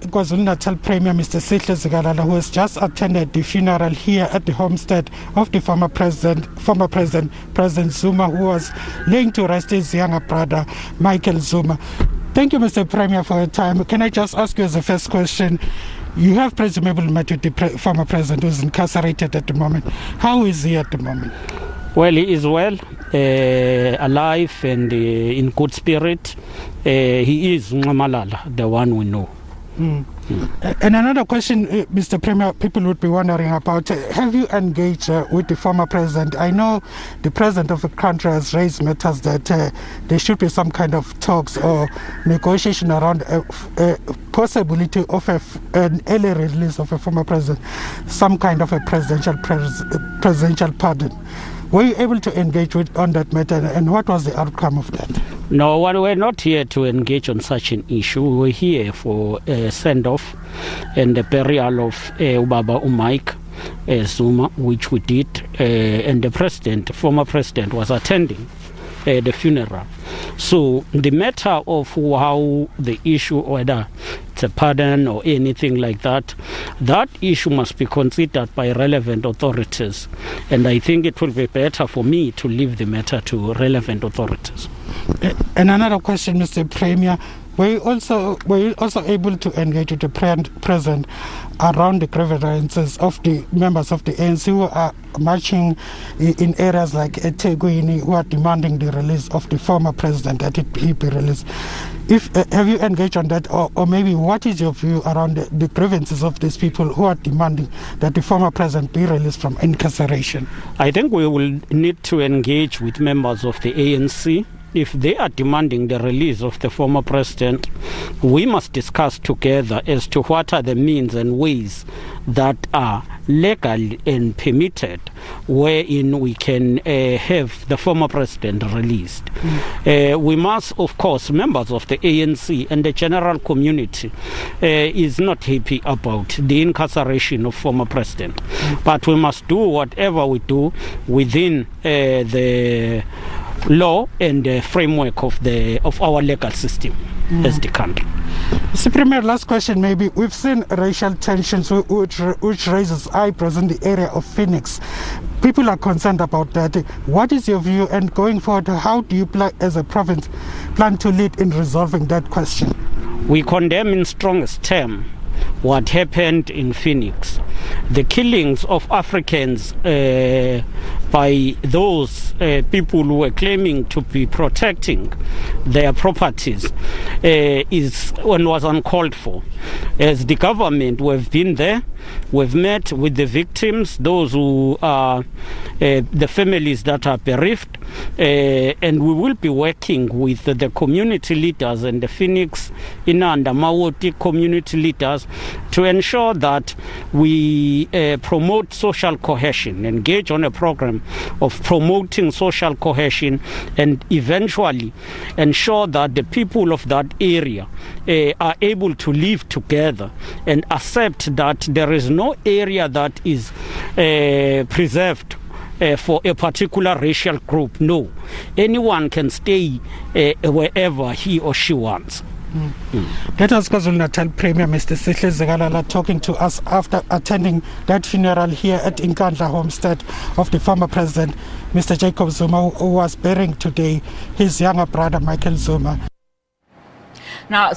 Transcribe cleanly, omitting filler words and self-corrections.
KwaZulu-Natal Premier Mr. Sihle Zikalala, who has just attended the funeral here at the homestead of the former President Zuma, who was laying to rest his younger brother, Michael Zuma. Thank you, Mr. Premier, for your time. Can I just ask you as a first question? You have presumably met with the former president who is incarcerated at the moment. How is he at the moment? Well, he is well, alive and in good spirit. He is Nqamalala, the one we know. And another question, Mr. Premier, people would be wondering about, have you engaged with the former president? I know the president of the country has raised matters that there should be some kind of talks or negotiation around possibility of an early release of a former president, some kind of a presidential pardon. Were you able to engage on that matter, and what was the outcome of that? No, we're not here to engage on such an issue. We're here for a send-off and the burial of Ubaba Mike Zuma, which we did, and the former president was attending the funeral. So the matter of how the issue, whether it's a pardon or anything like that, that issue must be considered by relevant authorities. And I think it will be better for me to leave the matter to relevant authorities. And another question, Mr. Premier, were you also able to engage with the president around the grievances of the members of the ANC who are marching in areas like eThekwini, who are demanding the release of the former president, that he be released? Have you engaged on that, or maybe what is your view around the grievances of these people who are demanding that the former president be released from incarceration? I think we will need to engage with members of the ANC. If they are demanding the release of the former president, we must discuss together as to what are the means and ways that are legal and permitted wherein we can have the former president released. We must, of course, members of the ANC and the general community is not happy about the incarceration of former president. But we must do whatever we do within the law and the framework of our legal system as the country. Mr. Premier, last question maybe. We've seen racial tensions which raises eyebrows in the area of Phoenix. People are concerned about that. What is your view, and going forward, how do you as a province plan to lead in resolving that question? We condemn in strongest terms what happened in Phoenix. The killings of Africans by those people who were claiming to be protecting their properties was uncalled for. As the government, we've been there, we've met with the victims, those who are the families that are bereaved, and we will be working with the community leaders and the Phoenix, Nkandla, Mawoti community leaders to ensure that we promote social cohesion, engage on a program of promoting social cohesion, and eventually ensure that the people of that area are able to live together and accept that there is no area that is preserved for a particular racial group. No, anyone can stay wherever he or she wants. That was KwaZulu-Natal Premier Mr. Sihle Zikalala talking to us after attending that funeral here at Nkandla homestead of the former president, Mr. Jacob Zuma, who was burying today his younger brother, Michael Zuma. Now,